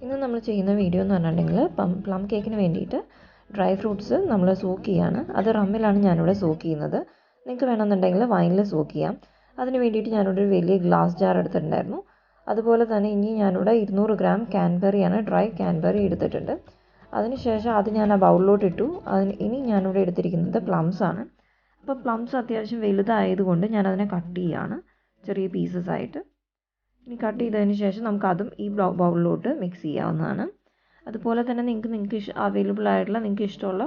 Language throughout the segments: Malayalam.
ഇന്ന് നമ്മൾ ചെയ്യുന്ന വീഡിയോ എന്ന് പറഞ്ഞിട്ടുണ്ടെങ്കിൽ പ്ലം കേക്കിന് വേണ്ടിയിട്ട് ഡ്രൈ ഫ്രൂട്ട്സ് നമ്മൾ സോക്ക് ചെയ്യാണ്. അത് റമ്മിലാണ് ഞാനിവിടെ സോക്ക് ചെയ്യുന്നത്. നിങ്ങൾക്ക് വേണമെന്നുണ്ടെങ്കിൽ വൈനിൽ സോക്ക് ചെയ്യാം. അതിന് വേണ്ടിയിട്ട് ഞാനിവിടെ ഒരു വലിയ ഗ്ലാസ് ജാർ എടുത്തിട്ടുണ്ടായിരുന്നു. അതുപോലെ തന്നെ ഇനി ഞാനിവിടെ 200 ഗ്രാം കാൻബെറിയാണ്, ഡ്രൈ കാൻബെറി എടുത്തിട്ടുണ്ട്. അതിനുശേഷം അത് ഞാൻ ആ ബൗളിലോട്ട് ഇട്ടു. ഇനി ഞാനിവിടെ എടുത്തിരിക്കുന്നത് പ്ലംസ് ആണ്. അപ്പോൾ പ്ലംസ് അത്യാവശ്യം വലുതായതുകൊണ്ട് ഞാനതിനെ കട്ട് ചെയ്യുകയാണ് ചെറിയ പീസസ് ആയിട്ട്. ഇനി കട്ട് ചെയ്തതിന് ശേഷം നമുക്കതും ഈ ബൗളിലോട്ട് മിക്സ് ചെയ്യാവുന്നതാണ്. അതുപോലെ തന്നെ നിങ്ങൾക്ക് അവൈലബിൾ ആയിട്ടുള്ള നിങ്ങൾക്ക് ഇഷ്ടമുള്ള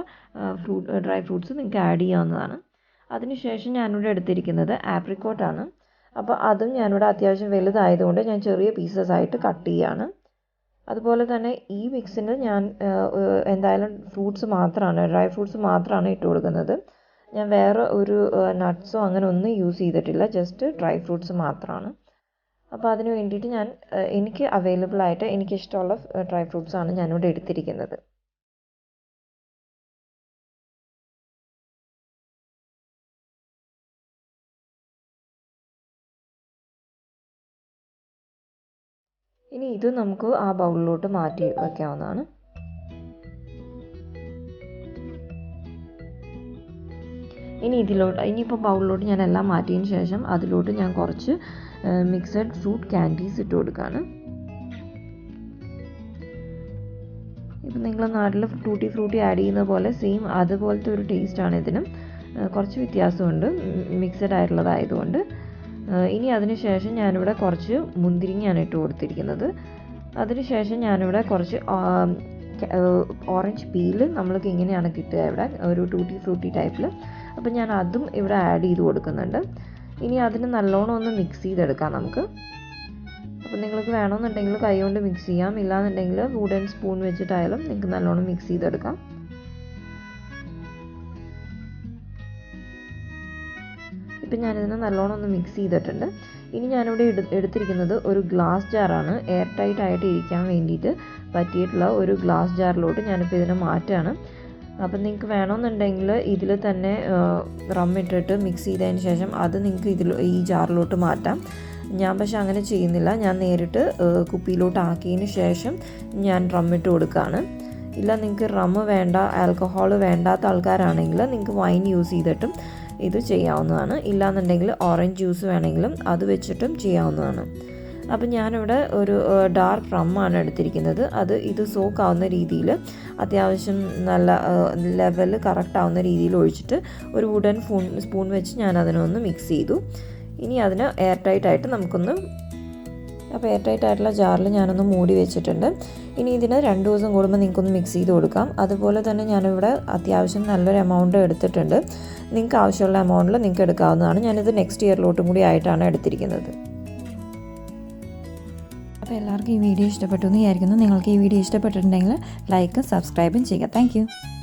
ഡ്രൈ ഫ്രൂട്ട്സ് നിങ്ങൾക്ക് ആഡ് ചെയ്യാവുന്നതാണ്. അതിനുശേഷം ഞാനിവിടെ എടുത്തിരിക്കുന്നത് ആപ്രിക്കോട്ടാണ്. അപ്പോൾ അതും ഞാനിവിടെ അത്യാവശ്യം വലുതായതുകൊണ്ട് ഞാൻ ചെറിയ പീസസ് ആയിട്ട് കട്ട് ചെയ്യുകയാണ്. അതുപോലെ തന്നെ ഈ മിക്സിന് ഞാൻ എന്തായാലും ഫ്രൂട്ട്സ് മാത്രമാണ്, ഡ്രൈ ഫ്രൂട്ട്സ് മാത്രമാണ് ഇട്ട് കൊടുക്കുന്നത്. ഞാൻ വേറെ ഒരു നട്ട്സോ അങ്ങനെ ഒന്നും യൂസ് ചെയ്തിട്ടില്ല, ജസ്റ്റ് ഡ്രൈ ഫ്രൂട്ട്സ് മാത്രമാണ്. അപ്പോൾ അതിന് വേണ്ടിയിട്ട് എനിക്ക് അവൈലബിൾ ആയിട്ട് എനിക്കിഷ്ടമുള്ള ഡ്രൈ ഫ്രൂട്ട്സാണ് ഞാനിവിടെ എടുത്തിരിക്കുന്നത്. ഇനി ഇത് നമുക്ക് ആ ബൗളിലോട്ട് മാറ്റി വയ്ക്കാവുന്നതാണ്. ഇനിയിപ്പോൾ ബൗളിലോട്ട് ഞാൻ എല്ലാം മാറ്റിയതിന് ശേഷം അതിലോട്ട് ഞാൻ കുറച്ച് മിക്സഡ് ഫ്രൂട്ട് ക്യാൻഡീസ് ഇട്ട് കൊടുക്കുകയാണ്. ഇപ്പം നിങ്ങളുടെ നാട്ടിൽ ടൂട്ടി ഫ്രൂട്ടി ആഡ് ചെയ്യുന്ന പോലെ സെയിം അതുപോലത്തെ ഒരു ടേസ്റ്റാണ് ഇതിനും. കുറച്ച് വ്യത്യാസമുണ്ട് മിക്സഡ് ആയിട്ടുള്ളതായതുകൊണ്ട്. ഇനി അതിന് ശേഷം ഞാനിവിടെ കുറച്ച് മുന്തിരിങ്ങയാണ് ഇട്ട് കൊടുത്തിരിക്കുന്നത്. അതിനുശേഷം ഞാനിവിടെ കുറച്ച് ഓറഞ്ച് പീല് നമ്മൾക്ക് ഇങ്ങനെയാണ് കിട്ടുക ഇവിടെ ഒരു ടൂട്ടി ഫ്രൂട്ടി ടൈപ്പിൽ. അപ്പം ഞാൻ അതും ഇവിടെ ആഡ് ചെയ്ത് കൊടുക്കുന്നുണ്ട്. ഇനി അതിന് നല്ലോണം ഒന്ന് മിക്സ് ചെയ്തെടുക്കാം നമുക്ക്. അപ്പോൾ നിങ്ങൾക്ക് വേണമെന്നുണ്ടെങ്കിൽ കൈ കൊണ്ട് മിക്സ് ചെയ്യാം, ഇല്ലാന്നുണ്ടെങ്കിൽ വുഡൻ സ്പൂൺ വെച്ചിട്ടായാലും നിങ്ങൾക്ക് നല്ലോണം മിക്സ് ചെയ്തെടുക്കാം. ഇപ്പം ഞാനിതിനെ നല്ലോണം ഒന്ന് മിക്സ് ചെയ്തിട്ടുണ്ട്. ഇനി ഞാനിവിടെ എടുത്തിരിക്കുന്നത് ഒരു ഗ്ലാസ് ജാറാണ്. എയർ ടൈറ്റ് ആയിട്ട് ഇരിക്കാൻ വേണ്ടിയിട്ട് പറ്റിയിട്ടുള്ള ഒരു ഗ്ലാസ് ജാറിലോട്ട് ഞാനിപ്പോൾ ഇതിനെ മാറ്റുകയാണ്. അപ്പം നിങ്ങൾക്ക് വേണമെന്നുണ്ടെങ്കിൽ ഇതിൽ തന്നെ റം ഇട്ടിട്ട് മിക്സ് ചെയ്തതിന് ശേഷം അത് നിങ്ങൾക്ക് ഈ ജാറിലോട്ട് മാറ്റാം. ഞാൻ പക്ഷേ അങ്ങനെ ചെയ്യുന്നില്ല. ഞാൻ നേരിട്ട് കുപ്പിയിലോട്ട് ആക്കിയതിന് ശേഷം ഞാൻ റം ഇട്ട് കൊടുക്കുകയാണ്. ഇല്ല നിങ്ങൾക്ക് റമ്മ് വേണ്ട, ആൽക്കഹോൾ വേണ്ടാത്ത ആൾക്കാരാണെങ്കിൽ നിങ്ങൾക്ക് വൈൻ യൂസ് ചെയ്തിട്ടും ഇത് ചെയ്യാവുന്നതാണ്. ഇല്ലാന്നുണ്ടെങ്കിൽ ഓറഞ്ച് ജ്യൂസ് വേണമെങ്കിലും അത് വെച്ചിട്ടും ചെയ്യാവുന്നതാണ്. അപ്പം ഞാനിവിടെ ഒരു ഡാർക്ക് റമ്മാണ് എടുത്തിരിക്കുന്നത്. ഇത് സോക്ക് ആവുന്ന രീതിയിൽ അത്യാവശ്യം നല്ല ലെവൽ കറക്റ്റ് ആവുന്ന രീതിയിൽ ഒഴിച്ചിട്ട് ഒരു വുഡൻ സ്പൂൺ വെച്ച് ഞാൻ അതിനൊന്ന് മിക്സ് ചെയ്തു. ഇനി അതിന് എയർ ടൈറ്റ് ആയിട്ട് അപ്പോൾ എയർ ടൈറ്റ് ആയിട്ടുള്ള ജാറിൽ ഞാനൊന്ന് മൂടി വെച്ചിട്ടുണ്ട്. ഇനി ഇതിന് 2 ദിവസം കൂടുമ്പോൾ നിങ്ങൾക്കൊന്ന് മിക്സ് ചെയ്ത് കൊടുക്കാം. അതുപോലെ തന്നെ ഞാനിവിടെ അത്യാവശ്യം നല്ലൊരു എമൗണ്ട് എടുത്തിട്ടുണ്ട്. നിങ്ങൾക്ക് ആവശ്യമുള്ള എമൗണ്ടിൽ നിങ്ങൾക്ക് എടുക്കാവുന്നതാണ്. ഞാനിത് നെക്സ്റ്റ് ഇയറിലോട്ടും കൂടി ആയിട്ടാണ് എടുത്തിരിക്കുന്നത്. അപ്പോൾ എല്ലാവർക്കും ഈ വീഡിയോ ഇഷ്ടപ്പെട്ടു എന്ന് വിചാരിക്കുന്നു. നിങ്ങൾക്ക് ഈ വീഡിയോ ഇഷ്ടപ്പെട്ടിട്ടുണ്ടെങ്കിൽ ലൈക്കും സബ്സ്ക്രൈബും ചെയ്യുക. താങ്ക്